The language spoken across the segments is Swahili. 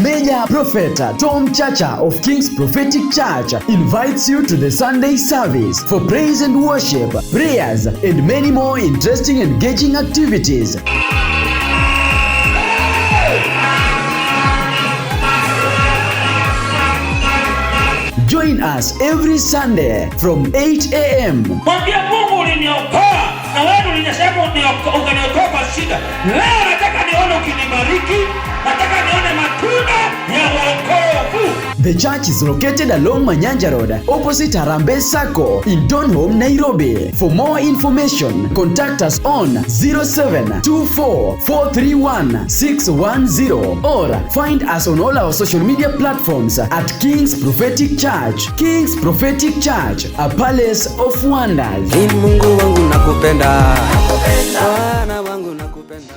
Major Prophet Tom Chacha of King's Prophetic Church invites you to the Sunday service for praise and worship, prayers, and many more interesting and engaging activities. Join us every Sunday from 8 a.m. Mwambia Mungu uliniokoa na wewe ulinisema ukaniokoa kwa shida. Leo nataka nione ukinibariki, nataka nione matunda ya wokovu. The church is located along Manyanja Road, opposite Harambee Sacco in Donholm, Nairobi. For more information, contact us on 0724311610 or find us on all our social media platforms at King's Prophetic Church. King's Prophetic Church, a palace of wonders. Mungu wangu nakupenda. Bwana wangu nakupenda.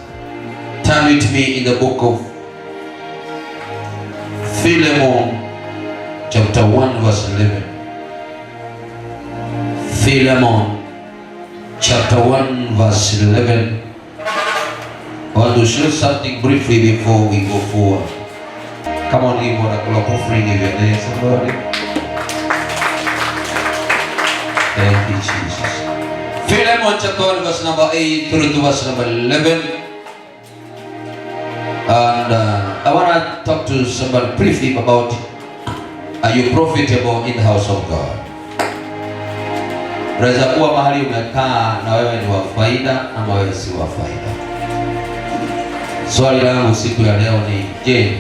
Turn with me in the book of Philemon, chapter 1 verse 11. Philemon, chapter 1 verse 11. I want to share something briefly before we go forward. Come on, give one a clap offering if your name, somebody. Thank you, Jesus. Philemon, chapter 1 verse number 8 through to verse number 11. And I want to talk to somebody briefly about, are you profitable in the house of God? Unaweza kuwa mahali umekaa na wewe ni wa faida ama wewe si wa faida. Swali langu siku ya leo ni, je,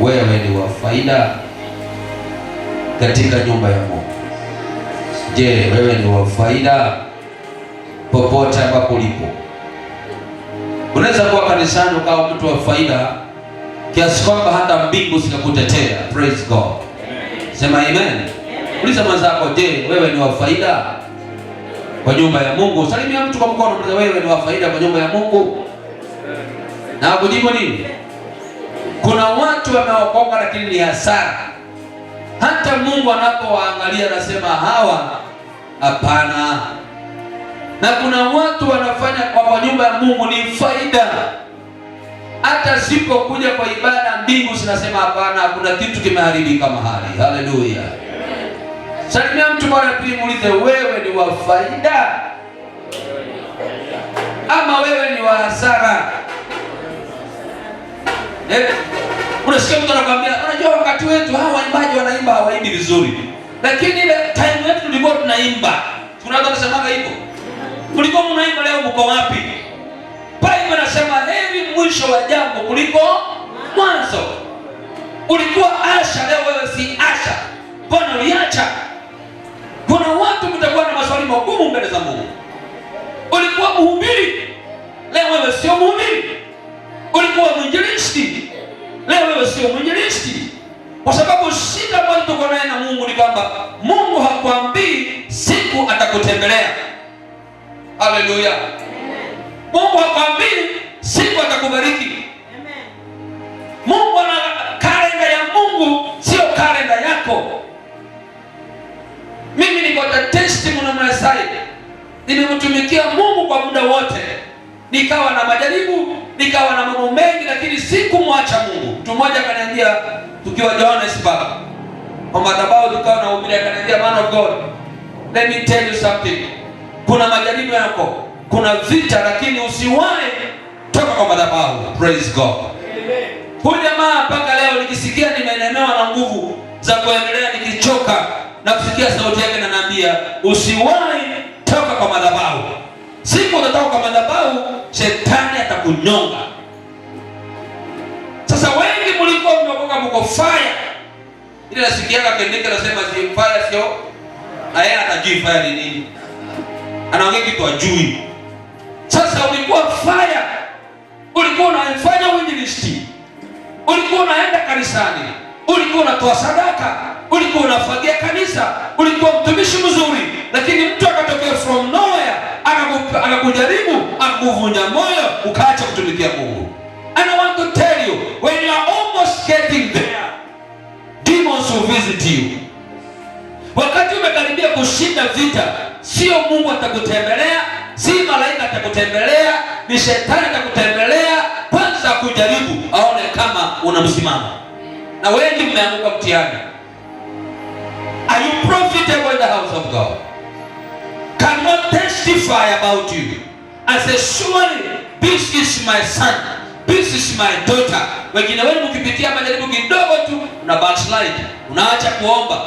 wewe ni wa faida katika nyumba ya Mungu? Je, wewe ni wa faida popote ambapo ulipo? Unaweza kuwa kanisani ukawa mtu wa faida kiasi kwamba hata mbingu zikakutetea. Praise God. Sema amen. Uliza mwenzako, je, wewe ni wa faida kwa nyumba ya Mungu? Salimia mtu kwa mkono, muulize, wewe ni wa faida kwa nyumba ya Mungu? Na kujibu nini? Kuna watu wameokoka lakini ni hasara. Hata Mungu anapowaangalia anasema hawa hapana. Na kuna watu wanafanya kwa nyumba ya Mungu ni faida. Hata sipokuja kwa ibada mbingu zinasema hapana, kuna kitu kimeharibika mahali. Haleluya. Salimia mtu bwana, pia muulize, wewe ni wa faida ama wewe ni wa hasara? Unasikia mtu anakuambia, unajua wakati wetu hawa waimbaji wanaimba hawaimbi vizuri. Lakini ile time yetu tulikuwa tunaimba. Tunaweza kusema hivyo. Kuliko mnaimba leo mko wapi? Biblia inasema heri mwisho wa jambo kuliko mwanzo. Ulikuwa Asha, leo wewe si Asha. Bwana uliacha. Kuna watu mtakuwa na maswali magumu mbele za Mungu. Ulikuwa mhubiri, leo wewe sio mhubiri. Ulikuwa mwinjilisti, leo wewe sio mwinjilisti. Kwa sababu shida ambayo tuko nayo na Mungu ni kwamba Mungu hakuambii siku atakutembelea. Haleluya. Mungu hakwambii siku atakubariki. Amen. Mungu ana kalenda ya Mungu, sio kalenda yako. Mimi niko na testimony na Messiah. Nimemtumikia Mungu kwa muda wote. Nikawa na majaribu, nikawa na mambo mengi, lakini sikumwacha Mungu. Mtu mmoja akaniambia tukiwa Johannesburg, kwa madhabahu tukawa na hubiri, akaniambia, man of God, let me tell you something. Kuna majaribu yako, kuna vita, lakini usiwahi toka kwa madhabahu. Praise God. Amen. Huyu jamaa mpaka leo nikisikia nimeelemewa na nguvu za kuendelea, nikichoka na kusikia sauti yake ananiambia, usiwahi toka kwa madhabahu. Siku utatoka kwa madhabahu, shetani atakunyonga. Sasa wengi mlikuwa mnaokoka mko fire. Ile nasikiaga kendeke anasema si fire sio. Na yeye atajui fire ni nini. Anaongea kitu ajui. Sasa ulikuwa fire. Ulikuwa unafanya uinjilisti. Ulikuwa unaenda kanisani. Ulikuwa unatoa sadaka. Ulikuwa unafagia kanisa. Ulikuwa mtumishi mzuri. Lakini mtu akatokea from nowhere, akakujaribu, akakuvunja moyo, ukaacha kutumikia Mungu. And I want to tell you, when you are almost getting there, demons will visit you. Wakati umekaribia kushinda vita, sio Mungu atakutembelea, si malaika atakutembelea, ni shetani atakutembelea, kwanza kujaribu aone kama unamsimama. na wengi mmeanguka mtihani. Are you profitable in the house of God? Cannot testify about you and say, surely this is my son, this is my daughter. Wengine wenu mkipitia majaribu kidogo tu una backslide, unaacha kuomba,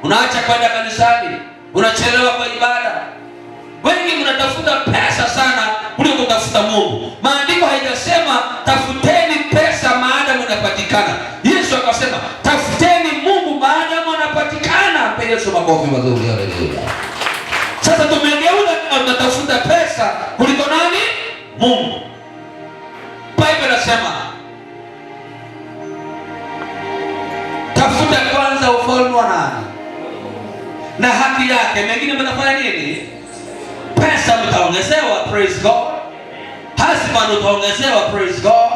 unaacha kwenda kanisani, unachelewa kwa ibada. Wengi mnatafuta pesa sana kuliko kutafuta Mungu. Maandiko haijasema tafuteni pesa maadamu unapatikana. Yesu akasema tafuteni Mungu maadamu unapatikana. Pe Yesu makofi mazuri, haleluya. Sasa tumegeuza tunatafuta pesa kuliko nani? Mungu. Biblia inasema tafuta kwanza ufalme wa nani na haki yake, mengine mtafanya nini? Pesa mtaongezewa, praise God. Husband utaongezewa, praise God.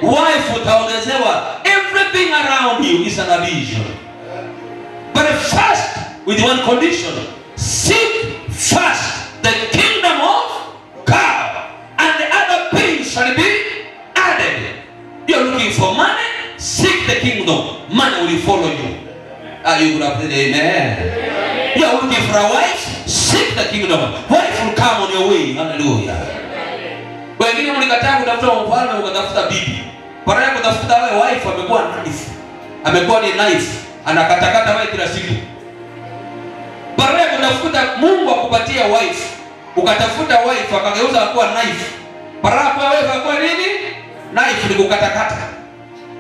Wife utaongezewa. Everything around you is an addition. But first, with one condition, seek first the kingdom of God, and the other things shall be added. You're looking for money, seek the kingdom. Money will follow you. Are you going to say amen? You're looking for a wife, seek the kingdom. Wife will come on your way. Hallelujah. Wengine mlikataa kutafuta mfalme ukatafuta bibi. Baada ya kutafuta wewe wife amekuwa knife. Amekuwa ni knife. Anakatakata wewe kila siku. Baada ya kutafuta Mungu akupatia wife, ukatafuta wife akageuza kuwa knife. Baada ya wife akuwa nini? Knife ni kukatakata.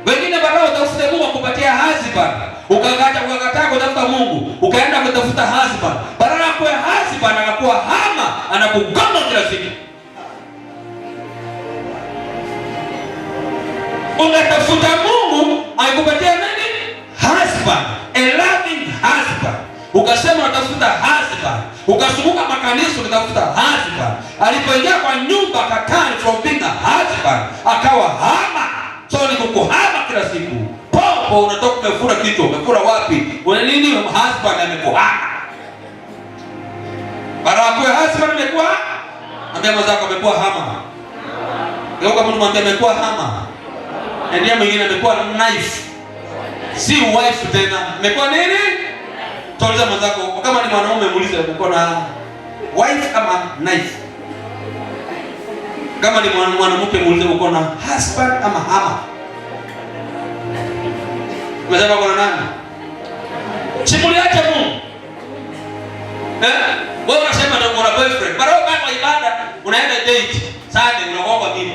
Wengine baada ya kutafuta Mungu akupatia husband, ukakataa kutafuta Mungu, ukaenda kutafuta husband. Baada ya kuwa husband anakuwa hama, anakugoma kila siku. Unatafuta Mungu akupatia nini? Husband, a loving husband. Ukasema unatafuta husband, ukazunguka makanisa unatafuta husband. Alipoingia kwa nyumba akatani from being a husband, akawa hama. So ni kukuhama kila siku. Popo unatoka umefura kitu, umefura wapi? Una nini? Husband amekuhama. Barakoe husband amekuwa, ambia mwenzako amekuwa hama. Leo kama mwambie amekuwa hama. Ndiye mwingine amekuwa knife. Si wife tena. Amekuwa nini? Tuuliza mwenzako, kama ni mwanaume muulize amekuwa na wife ama knife. Kama ni mwanamke muulize uko na husband ama hama. Umesema uko na nani? Simuliache Mungu. Wewe unasema ndio uko na boyfriend. Bado kama ibada unaenda date. Sunday unaomba mimi.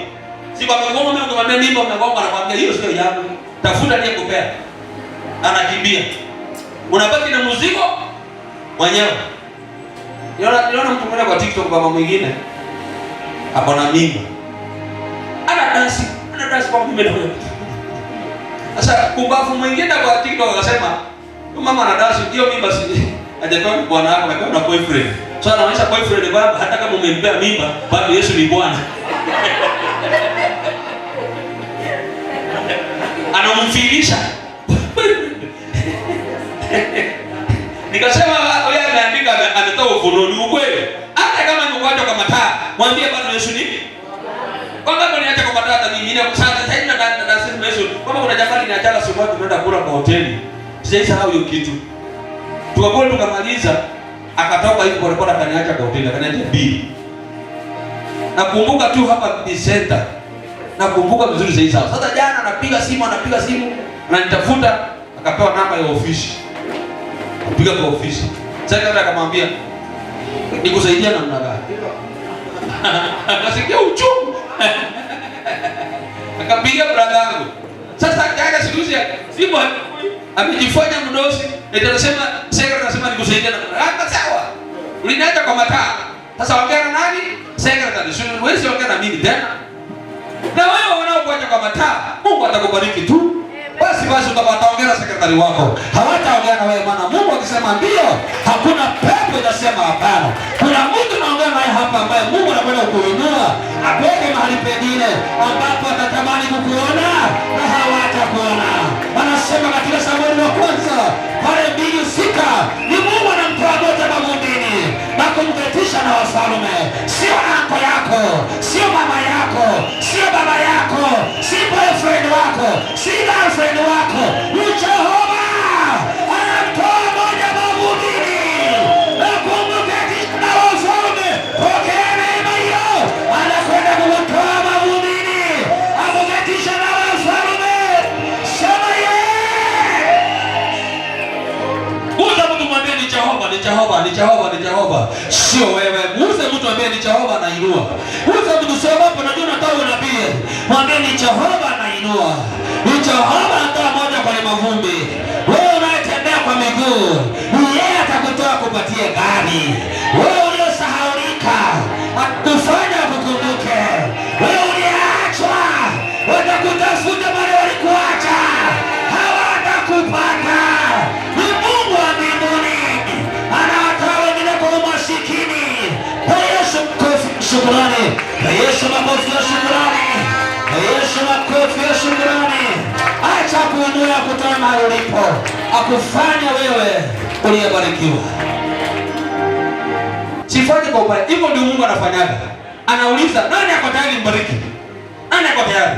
Si kwa mgongo mimi kumwambia mimba mgongo anakuambia hiyo sio yangu. Tafuta ndiye kupea. Anakimbia. Unabaki na mzigo mwenyewe. Niona mtu mmoja kwa TikTok kama mwingine hapo na mimba. Ana dansi kwa mimi ndio. Sasa kumbafu mwingine kwa TikTok akasema, mama ana dansi hiyo mimba si hajatoa bwana wako amekuwa na boyfriend. So anaonyesha boyfriend kwamba hata kama umempea mimba bado Yesu ni Bwana. Anamfilisha. Nikasema wewe ameandika ametoa ufunuo ni ukweli. Hata kama nimekuacha kwa mataa, mwambie bado Yesu ni. Kwa sababu niacha kwa mataa hata mimi sasa sasa hivi na sisi Yesu. Kama kuna jamani niachana siku moja tunaenda kula kwa hoteli. Sijaisahau hiyo kitu. Tukakula tukamaliza akatoka hivi kwa rekodi akaniacha kwa hoteli akaniacha bili. Nakumbuka tu hapa center. Nakumbuka vizuri zaidi sawa. Sasa jana anapiga simu ananitafuta akapewa namba ya ofisi. Kupiga kwa ofisi. Sasa akamwambia nikusaidia namna gani? Akasikia uchungu. Akapiga brother yangu. Sasa kaja siku hizi simu amejifanya mdosi. Nitasema secretary anasema nikusaidia namna gani? Sawa. Uliniacha kwa mataa. Sasa ongea na nani? Secretary. Wewe ongea na mimi tena. Na wewe wanaokuacha kwa mataa, Mungu atakubariki tu. Basi utaongea na sekretari wako. Hawataongea na wewe maana Mungu akisema ndio, hakuna pepo itasema hapana. Kuna mtu anaongea naye hapa ambaye Mungu anakwenda kukuinua, apeke mahali pengine ambapo atatamani kukuona na hawatakuona. Anasema katika Samueli wa kwanza pale 2:6, ni Mungu anamtoa moja na mwingine na kumketisha na wafalme. Sio anko yako, sio mama yako, sio baba yako, si boyfriend wako, si girlfriend wako. anainua. Uza mkusema hapo najua unatoa unabii. Mwambie ni Jehova anainua. Ni Jehova anatoa moja kwa mavumbi. Wewe unayetembea kwa miguu, yeye atakutoa kupatia gari. Wewe uliosahaulika, akufanya kukumbuke. Wewe uliachwa, watakutafuta wale walikuacha. Hawatakupata. Ni Mungu wa mbinguni. Anawatoa wengine kwa umasikini. Kwa Yesu makofi shukrani. Kwa Yesu makofi ya shukrani. Kwa Yesu makofi ya shukrani. Acha kuinua kutoa mahali ulipo. Akufanya wewe uliyebarikiwa. Sifanye kwa ubaya. Hivyo ndio Mungu anafanyaga. Anauliza nani ako tayari mbariki? Nani ako tayari?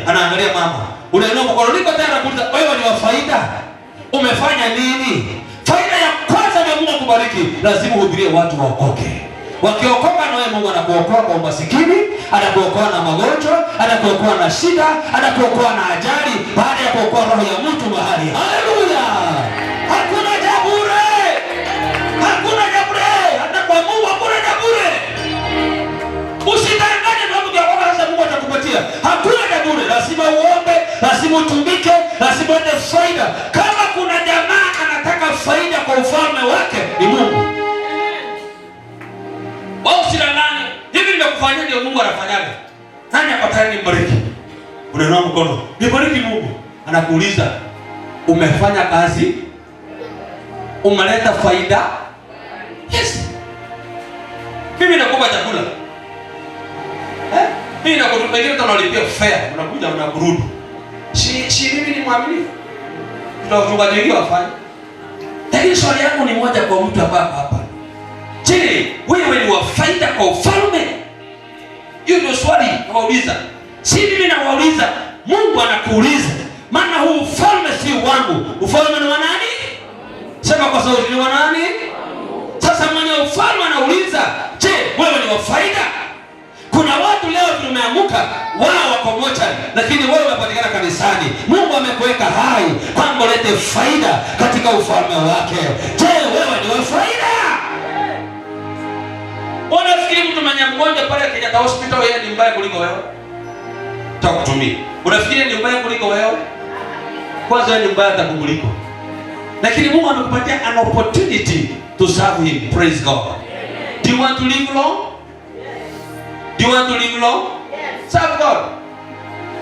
Anaangalia mama. Unainua mkono, niko tayari kuuliza wewe ni wa faida? Umefanya nini? Faida ya kwanza ni Mungu kubariki. Lazima uhubirie watu waokoke. Wakiokoka na wewe Mungu anakuokoa kwa umasikini, anakuokoa na magonjwa, anakuokoa na shida, anakuokoa na ajali, baada ya kuokoa roho ya mtu mahali. Haleluya! Hakuna jabure. Hakuna jabure. Hata kwa Mungu hakuna jabure. Usidanganye na Mungu kwamba sasa Mungu atakupatia. Hakuna jabure. Lazima uombe, lazima utumike, lazima uende faida. Kama kuna jamaa anataka faida kwa ufalme wake, ni Mungu. Wao usidanganye. Hivi nimekufanyia ndio Mungu anafanyaga. Nani akataka nimbariki? Unainua mkono. Nibariki Mungu. Anakuuliza, umefanya kazi? Umeleta faida? Yes. Mimi nakupa chakula. Mimi nakutumikia tunalipia fare. Unakuja unakurudi. Si mimi ni mwaminifu. Tutakuchungulia wafanye. Lakini swali yangu ni moja kwa mtu hapa. Je, wewe ni wa faida kwa ufalme? Hiyo ndio swali nawauliza. Si mimi nawauliza, Mungu anakuuliza. Maana huu ufalme si wangu. Ufalme ni wa nani? Sema kwa sauti, ni wa nani? Sasa mwenye ufalme anauliza, je, wewe ni wa faida? Kuna watu leo tumeamuka, wao wako moja, lakini wewe unapatikana kanisani. Mungu amekuweka hai kwamba ulete faida katika ufalme wake. Je, wewe ni wa faida? Unafikiri mtu mwenye mgonjwa pale Kenyatta Hospital yeye ni mbaya kuliko wewe? Takutumia. Unafikiri ni mbaya kuliko wewe? Kwanza yeye ni mbaya atakuliko. Lakini Mungu amekupatia an opportunity to serve him. Praise God. Do you want to live long? Do you want to live long? Yes. Serve God.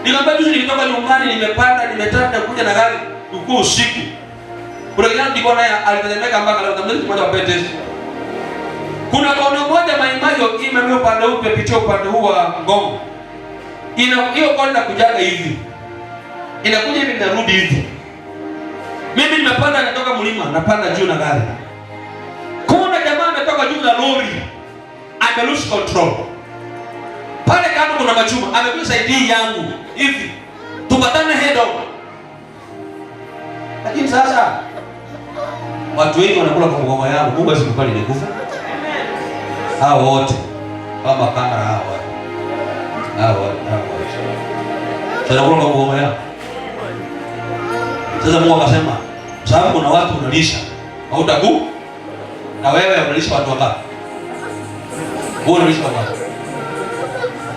Nikamwambia juzi nilitoka nyumbani, nimetaka kuja na gari ukuu usiku. Kuna kijana nilikuwa naye alitetemeka mpaka leo tamlezi mmoja wa Peters. Kuna kona moja maimayo imemeo upande huu pitia upande huu wa Ngong. Hiyo kona kujaga hivi. Inakuja hivi narudi hivi. Mimi nimepanda natoka mlima, napanda juu na gari. Kuna jamaa ametoka juu na lori. Ame lose control. Pale kando kuna machuma, amekuja saidi yangu hivi. Tupatane head on. Lakini sasa watu wengi wanakula kwa ngoma yao. Mungu asikubali nikufa. Hao wote kama kamera hao. Sasa kuna ngoma yao. Sasa Mungu akasema, sababu kuna watu unalisha, hautaku na wewe unalisha watu wangapi? Wewe unalisha watu.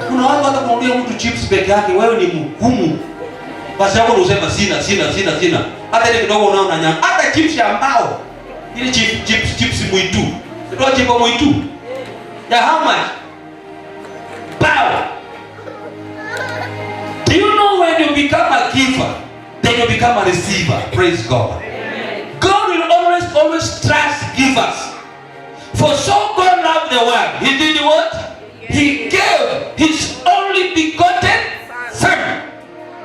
Kuna watu hata kumwambia mtu chips peke yake, wewe ni mgumu. Basi hapo unasema sina. Hata ile kidogo unaona nyama. Hata chips ya mbao. Ile chips mwitu. Ndio chips mwitu. Ya how much? Power. Do you know when you become a giver, then you become a receiver? Praise God. God will always trust givers. For so God loved the world. He did what? He gave his only begotten son.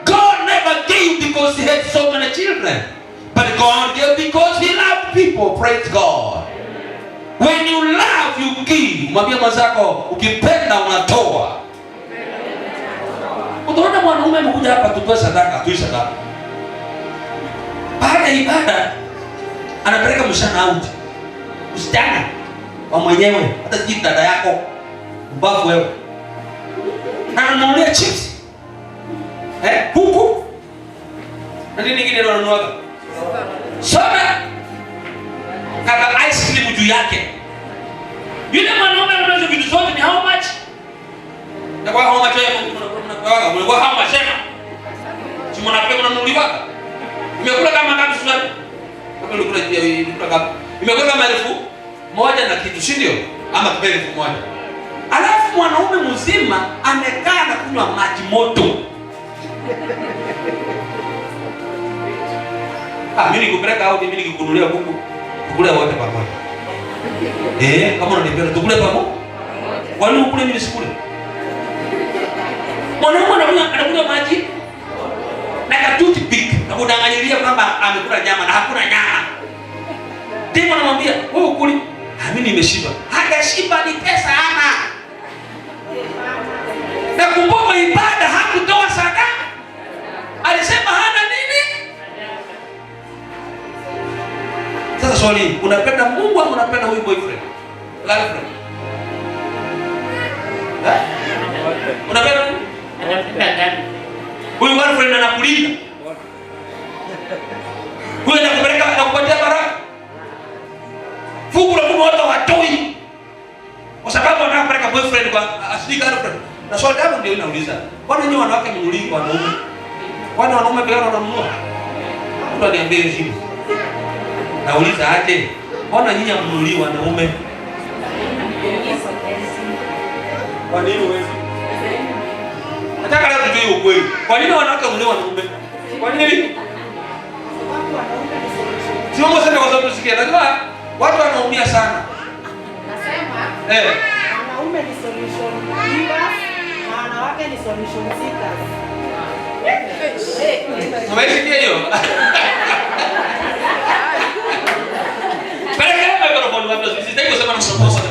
God never gave because he had so many children. But God gave because he loved people. Praise God. When you love, you give. Mwambie mwenzako, ukipenda unatoa. Utaona mwanaume mmoja hapa tutoe sadaka, baada ya ibada anapeleka mshana out. Msichana wa mwenyewe, hata si dada yako, mbavu wewe. Ananunulia chips. Kuku. Na nini kingine ananunua? Soda. Kaka ice cream juu yake. Yule mwanaume anauza vitu zote ni how much? Na kwa hao macho yako mnakuaga, mlikuwa hao mashema. Si mnapewa mnanuliwaga. Imekula kama ngapi sasa? Kama ulikula kama imekula kama 1,000 na kitu, si ndio? Ama 1,000. Alafu mwanaume mzima amekaa na kunywa maji moto. Mimi nikupeleka au mimi nikikununulia kuku, tukule wote pamoja. Kama unanipenda tukule pamoja. Kwa nini ukule mimi nisikule? Mwanaume anakunywa maji na katuti pik na kudanganyilia kwamba amekula nyama na hakuna nyama. Ndipo anamwambia, "Wewe ukuli?" Mimi nimeshiba. Hajashiba, ni pesa hana. Na kumbuka ibada hakutoa sadaka. Alisema hana nini? Sasa swali, unapenda Mungu au unapenda huyu boyfriend? Girlfriend? Unapenda nini? Huyu girlfriend anakulinda. Huyu anakupeleka anakupatia baraka. Fungu la Mungu watu watoi. Kwa sababu anapeleka boyfriend kwa asili girlfriend. Na swali langu ndio ninauliza. Kwani nyinyi wanawake mnulii kwa wanaume? Kwani wanaume pia wananunua? Mtu aniambie jibu. Nauliza aje? Mbona nyinyi mnulii wanaume? Kwa nini wewe? Nataka leo tujue ukweli. Kwa nini wanawake mnulii wanaume? Kwa nini? Sio mbona sasa kwa sababu tusikie. Najua watu wanaumia sana. Nasema wanaume ni solution givers na wanawake ni solution seekers. Umesikia hiyo? Peleka microphone wapi? Sitaki kusema na msokosa.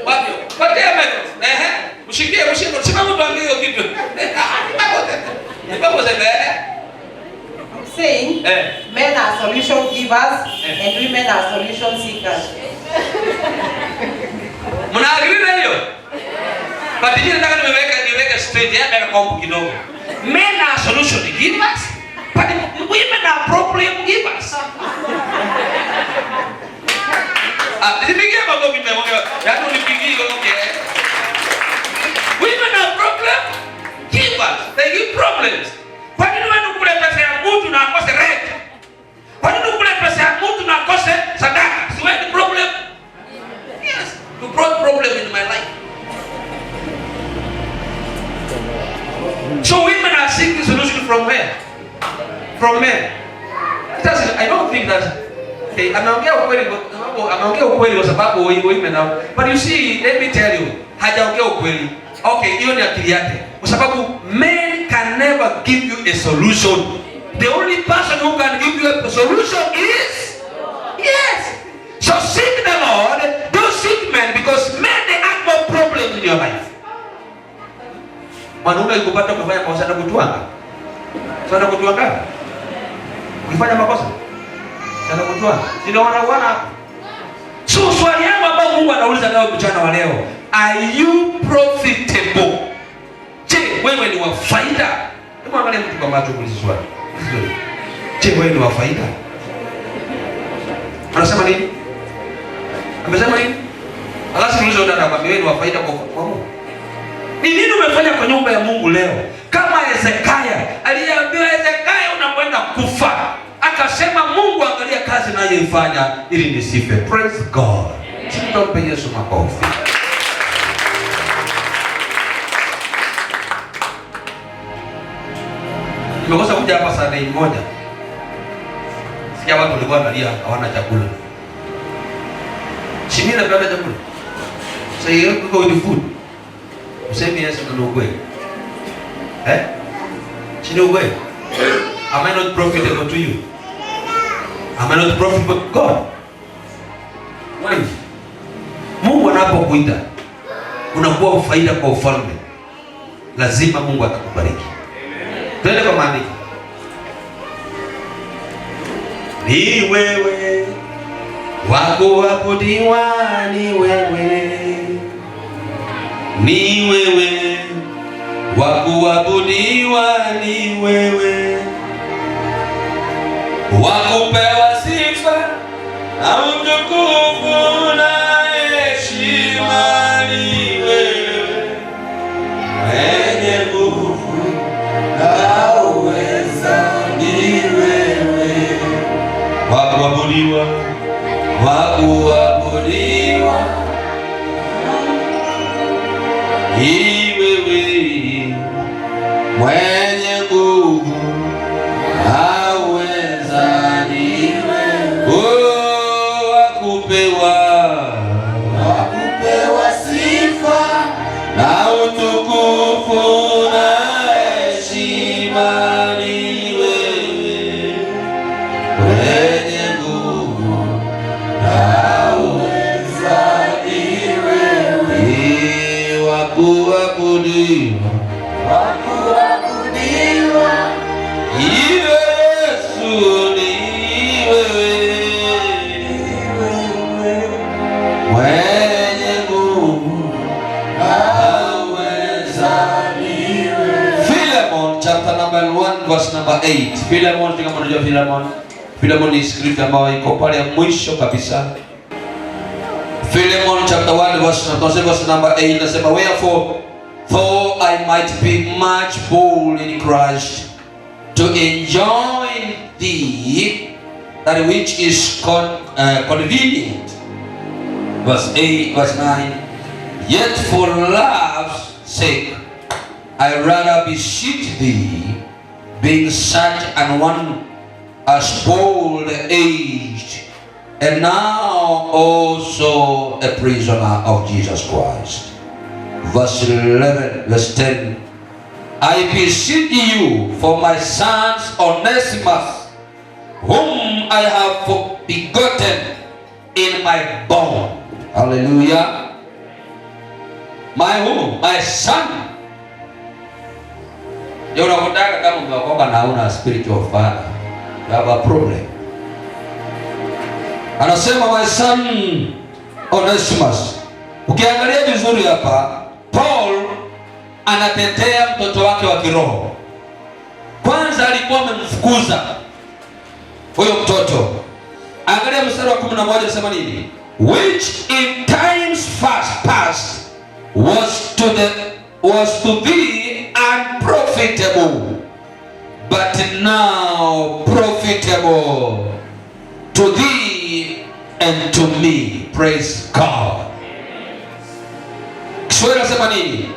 Wapi? Wapi microphone? Mshikie simama tuambie hiyo kitu. I'm saying men are solution givers and women are solution seekers. Mnaagiri na hiyo? But hii nataka niweke straight hapa kwa kompu kidogo. Men are solution givers, but women are problem givers. Nipigie magogo mmeongea. Yaani unipigie okay. Women are problem givers. They give problems. Kwa nini wewe ukule pesa ya mtu na akose rent? Kwa nini ukule pesa ya mtu na akose sadaka? Si wewe ni problem? Yes, you brought problem in my life. So women are seeking solution from where? From men. I don't think that anaongea ukweli kwa sababu women now. But you see, let me tell you, hajaongea ukweli. Okay, hiyo ni akili yake. Kwa sababu men can never give you a solution. The only person who can give you a solution is yes. So seek the Lord, don't seek men, because men they have more problems in your life. Mwanaume ukipata kufanya makosa na kutuanga. Sana kutuanga. Ukifanya makosa sana kutuanga. Ndio wanaona. So swali yangu ambao Mungu anauliza leo mchana wa leo, are you profitable? Je, wewe ni wa faida? Hebu angalia mtu kama macho kuuliza swali. Je, wewe ni wa faida? Anasema nini? Amesema nini? Alafu tuulize dada kwamba wewe ni wa faida kwa Mungu. Ni nini umefanya kwa nyumba ya Mungu leo? Kama Hezekia, aliambiwa Hezekia unakwenda kufa. Akasema Mungu angalia kazi ninayoifanya ili nisife. Praise God. Tumpe Yesu makofi. Nimekosa kuja hapa saa 1. Sikia watu walikuwa wanalia hawana chakula. Shimini na bila chakula. Sasa hiyo kuko with food. Useme Yesu ndio ukweli. Sio ukweli. Am I not profitable to you? Am I not profitable to God? Why? Mungu anapokuita unakuwa faida kwa ufalme. Lazima Mungu atakubariki. Twende kwa maandiko. Ni wewe wakuabudiwa, ni wewe. Ni wewe wakuabudiwa, ni wewe. Wakupewa sifa na utukufu na heshima, ni wewe. wewe mwenye nguvu, aweza ni wewe. Oh, wakupewa sifa na utukufu na heshima ni wewe, mwenye nguvu, aweza ni wewe. Wakuabudiwa Yesu ni wewe, mwenye nguvu, aweza ni wewe. Philemon chapter number 1 verse number 8. Philemon, kama unajua Philemon, Philemon ni script ambayo iko pale mwisho kabisa. Philemon chapter 1 verse number 8 nasema, wherefore though I might be much bold in Christ to enjoin thee that which is convenient. Verse 8, verse 9. Yet for love's sake I rather beseech thee, being such an one as bold aged, and now also a prisoner of Jesus Christ. Verse 11, verse 10. I beseech you for my sons Onesimus, whom I have begotten in my bond. Hallelujah. My whom? My son. You unakutaka kama umeokoka na una spiritual father, you have a problem. Anasema my son Onesimus. Ukiangalia vizuri hapa, Paul anatetea mtoto wake wa kiroho. Kwanza alikuwa amemfukuza huyo mtoto. Angalia mstari wa 11 anasema nini? Which in times past was to thee unprofitable, but now profitable to thee and to me. Praise God. Kiswahili anasema nini?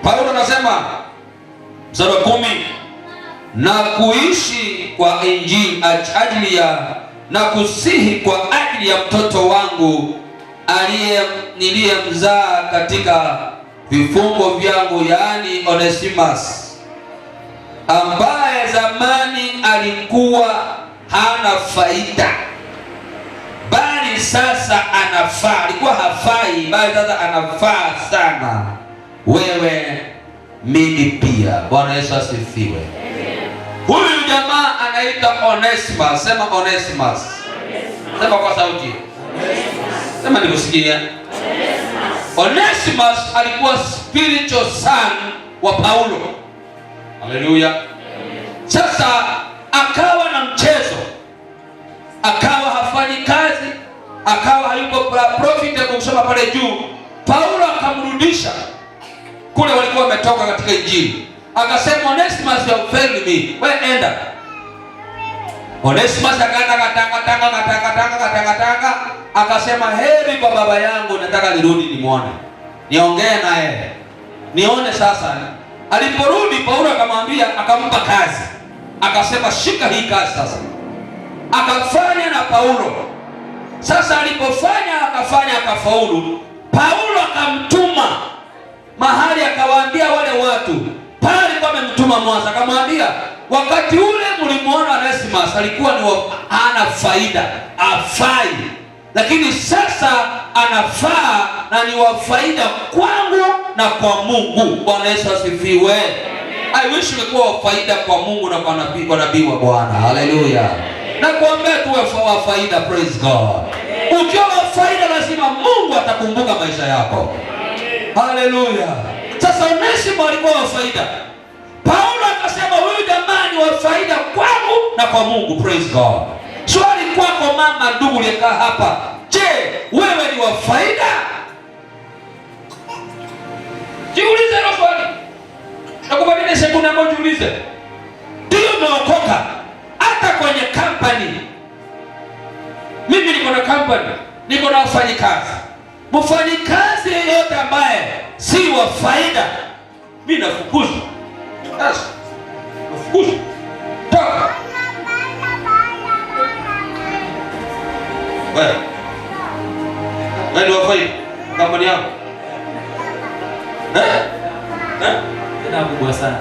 Paulo anasema mstari wa 10, na kuishi kwa injili ajili ya na kusihi kwa ajili ya mtoto wangu niliyemzaa katika vifungo vyangu, yaani Onesimus, ambaye zamani alikuwa hana faida, bali sasa anafaa. Alikuwa hafai, bali sasa anafaa sana wewe, mimi pia. Bwana Yesu asifiwe. Huyu jamaa anaitwa Onesimus. Sema Onesimus. Sema kwa sauti. Sema nikusikia. Onesimus alikuwa spiritual son wa Paulo. Haleluya. Sasa akawa na mchezo, akawa hafanyi kazi, akawa hayuko profitable kusoma pale juu. Paulo akamrudisha kule walikuwa wametoka katika injili. Akasema Onesimus, you have failed me. Wewe enda. Onesimus akaenda katanga. Akasema heri kwa baba yangu, nataka nirudi nimwone, niongee naye, nione sasa. Aliporudi Paulo akamwambia, akampa kazi. Akasema shika hii kazi sasa. Akafanya na Paulo. Sasa alipofanya akafaulu. Paulo akamtuma mahali, akawaambia wale watu pale kwa amemtuma Mwanza, akamwambia wakati ule mlimuona Onesimus alikuwa ni hana faida, afai, lakini sasa anafaa na ni wa faida kwangu na kwa Mungu. Bwana Yesu asifiwe. I wish ungekuwa wa faida kwa Mungu na kwa nabii wa Bwana. Haleluya. Na kuambia tuwe wa faida. Praise God. Ukiwa wa faida lazima Mungu atakumbuka maisha yako. Haleluya. Sasa Onesimus alikuwa wa faida. Paulo akasema huyu jamani wa faida kwangu na kwa Mungu. Praise God. Swali kwako mama, ndugu uliyekaa hapa, je, wewe ni wa faida? Jiulize hilo swali. Nakupatia sekunde moja jiulize. Ndio umeokoka hata kwenye company. Mimi niko na company, niko na wafanyikazi. Mfanyikazi yeyote ambaye si wa faida, mimi nafukuza. Sasa nafukuza. Toka. Wewe. Nani wa faida? Kampuni yako? Tena kubwa sana.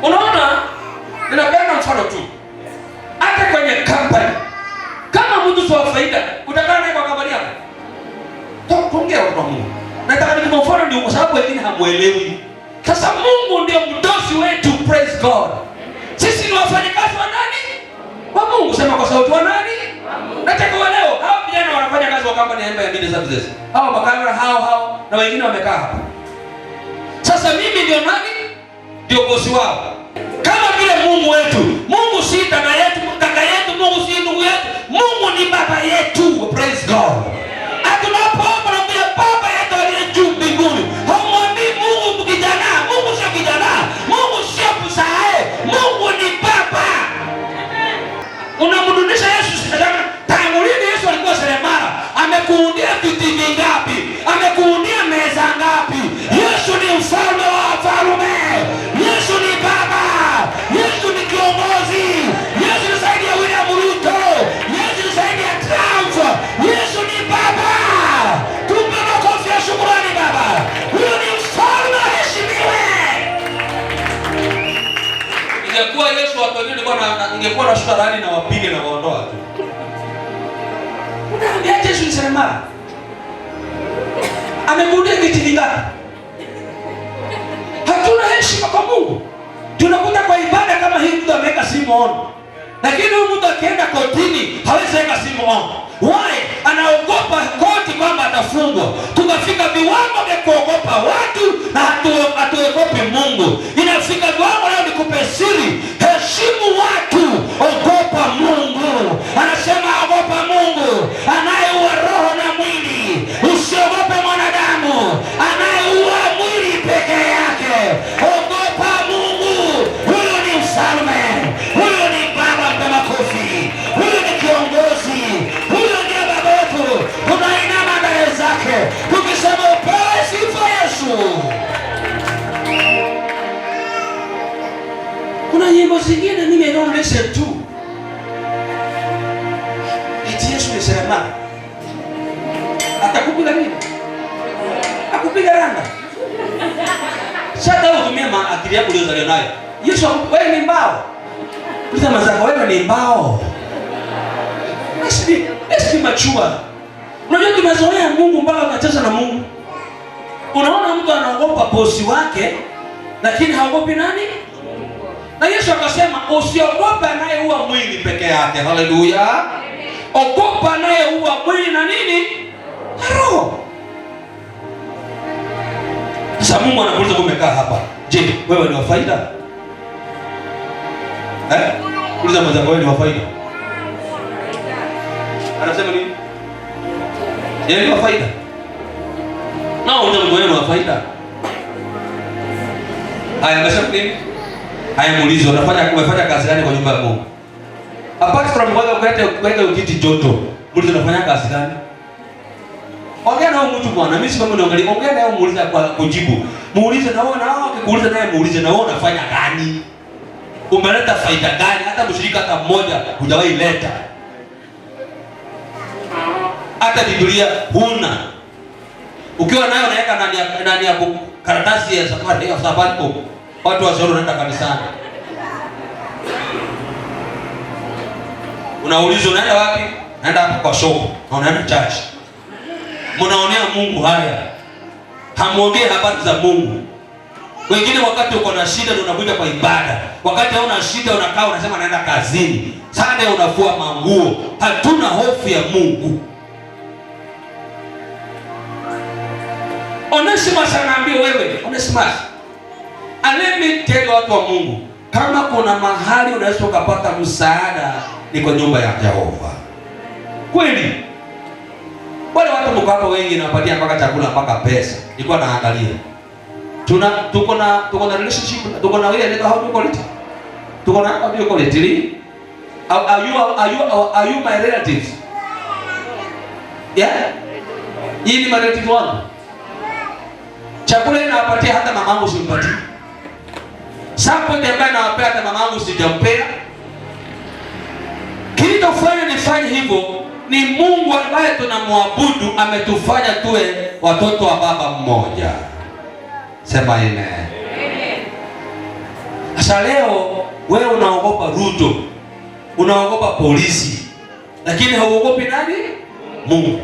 Unaona? Ninapeana mfano tu. Hata kwenye kampani. Kama mtu sio wa faida, utakaa naye kwa kampani yako. Tuongea kwa Mungu. Nataka nikupe mfano ndio kwa sababu wengine hamuelewi. Sasa Mungu ndio mdosi wetu, praise God. Sisi ni wafanyakazi wa nani? Wa Mungu. Sema kwa sauti, wa nani? Nataka leo hao vijana wanafanya kazi wa kampani ya Media Services. Hao makamera hao na wengine wamekaa hapa. Sasa mimi ndio nani? Ndio bosi wao. Kama vile Mungu wetu. Mungu si dada yetu, kaka yetu, Mungu si ndugu yetu. Mungu ni baba yetu. Praise God. Tunapoomba na kumwambia Baba yetu aliye juu mbinguni. Hamwambii Mungu kijana, Mungu sio kijana. Mungu sio msae. Mungu ni baba. Unamrudisha Yesu sasa. Tangu lini Yesu alikuwa seremala? Amekuundia viti vingapi? Amekuundia meza ngapi? Yesu ni mfalme wa wafalme. Yesu ni baba. Yesu ni kiongozi. Yesu ni zaidi ya William Ruto. Yesu ni zaidi ya Trump. Yesu ni baba. Tumpe makofi ya shukrani baba. Huyo ni mfalme, aheshimiwe. Ingekuwa Yesu watu ingekuwa na shukrani na wapige na waondoa tu. Unaambia Yesu ni seremala. Amekuundia viti vingapi? Hatuna heshima kwa Mungu. Tunakuta kwa ibada kama hii mtu ameweka simu on. Lakini huyu mtu akienda kotini hawezi weka simu on. Why? Anaogopa koti kwamba atafungwa. Tunafika viwango vya kuogopa watu na hatuogopi Mungu. Inafika viwango leo nikupe siri. Heshimu watu, ogopa Mungu. Anasema ogopa Mungu anayeua roho na mwili. Usiogope mwanadamu anayeua mwili peke yake. Ogopa Mungu. Huyo ni mfalme. Huyo ni baba, mpe makofi. Huyo ni kiongozi. Huyo ndiye baba yetu. Tunainama mbele zake tukisema upewe sifa Yesu. Kuna nyimbo zingine mimi I don't listen to. Eti Yesu ni seremala. Atakupiga nini? Akupiga randa. Sasa utumie akili yako uliyozaliwa nayo. Yesu wewe ni mbao. Ulisema zako wewe ni mbao. Let's be mature. Unajua tumezoea Mungu mpaka tunacheza na Mungu. Unaona mtu anaogopa bosi wake lakini haogopi nani? Na Yesu akasema usiogope anayeua mwili peke yake. Haleluya. Ogopa anayeua mwili na nini? Na roho. Sasa Mungu anakuuliza umekaa hapa. Je, wewe ni wa faida? Uliza mwanzo wewe ni wa faida. Anasema nini? Yeye ni wa faida. Na wewe ni wa faida. Haya anasema nini? Haya muulize umefanya kazi gani kwa nyumba ya Mungu? Apart from kuweka ukiti joto, muulize unafanya kazi gani? Ongea na huyo mtu bwana, mimi sipo naongelea. Ongea na yeye muulize kwa kujibu. Muulize na wewe akikuuliza naye muulize na wewe unafanya gani? Umeleta faida gani? Hata mshirika hata mmoja hujawahi leta. Hata Biblia huna. Ukiwa nayo unaweka ndani ya karatasi ya safari. Watu washauri wanaenda kanisani. Unauliza unaenda wapi? Naenda hapo kwa shop. Na unaenda church. Mnaonea Mungu haya. Hamuongee habari za Mungu. Wengine wakati uko na shida ndio unakuja kwa ibada. Wakati hauna shida unakaa unasema naenda kazini. Sunday unafua manguo. Hatuna hofu ya Mungu. Onesimus anaambia wewe, Onesimus. Let me tell watu wa Mungu, kama kuna mahali unaweza ukapata msaada ni kwa nyumba ya Yehova. Kweli. Wale watu mko hapa wengi nawapatia mpaka chakula mpaka pesa. Nilikuwa naangalia. Tuko na relationship, tuko na wewe ndio how do you call it? Tuko na how do you call it? Are you my relatives? Yeah? Hii ni maretifu wangu. Chakula inawapatia hata mamangu simpatii. Support ambaye nawapea hata mamangu sijampea. Kilichofanya nifanye hivyo ni Mungu ambaye tunamwabudu ametufanya tuwe watoto wa baba mmoja. Sema amen. Sasa leo wewe unaogopa Ruto, unaogopa polisi, lakini hauogopi nani? Mungu.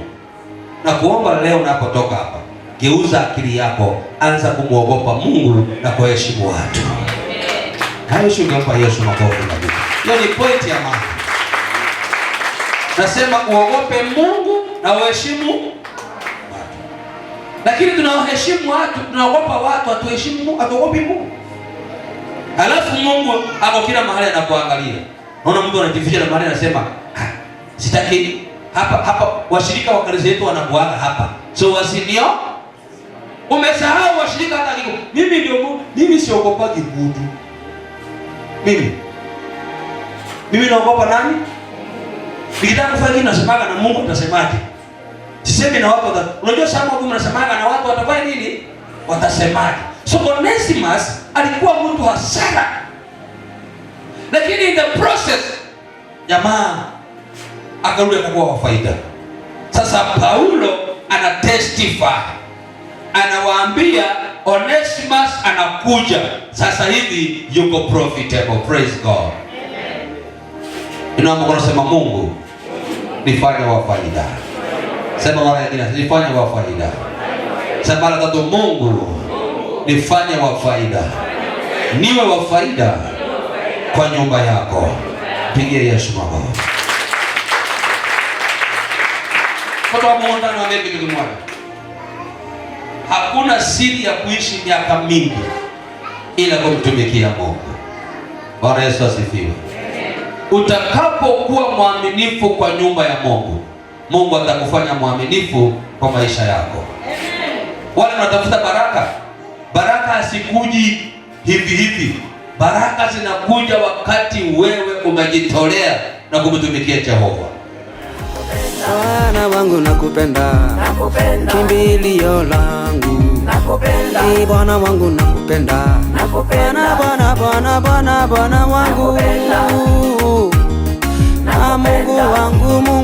Na kuomba leo unapotoka hapa, geuza akili yako, anza kumuogopa Mungu na kuheshimu watu. Hayo sio kumpa Yesu makofi kabisa. Hiyo ni point ya maana. Nasema uogope Mungu na uheshimu watu. Lakini tunawaheshimu watu, tunaogopa watu, hatuheshimu Mungu, hatuogopi Mungu. Alafu Mungu hapo kila mahali anakuangalia. Unaona mtu anajificha na mahali anasema, sitaki hapa washirika wa kanisa yetu wanakuaga hapa. So wasinio umesahau washirika hata kiko. Mimi ndio Mungu, mimi siogopaji mtu. Mimi naogopa nani? Nikitaka kufanya kitu nasemaga na Mungu atasemaje? Sisemi na watu unajua sana Mungu anasemaga na watu watafanya nini? Watasemaje? So Onesimus alikuwa mtu hasara. Lakini in the process jamaa akarudi akakuwa wa faida. Sasa Paulo ana testify. Anawaambia Onesimus anakuja. Sasa hivi yuko profitable. Praise God. Inaomba kunasema Mungu nifanye wa faida. Sema mara nyingine nifanye wa faida. Sema mara tatu Mungu nifanye wa faida. Niwe wa faida kwa nyumba yako. Pigie Yesu makofi. Kwa Mungu ndani wa mbele kimoja. Hakuna siri ya kuishi miaka mingi ila kumtumikia Mungu. Bwana Yesu asifiwe. Utakapokuwa mwaminifu kwa nyumba ya Mungu, Mungu atakufanya mwaminifu kwa maisha yako. Wale wanatafuta baraka, baraka hasikuji hivi hivi. Baraka zinakuja wakati wewe umejitolea na kumtumikia Jehova. Bwana wangu nakupenda, kimbilio langu, Bwana wangu nakupenda, Bwana wangu, na Mungu wangu.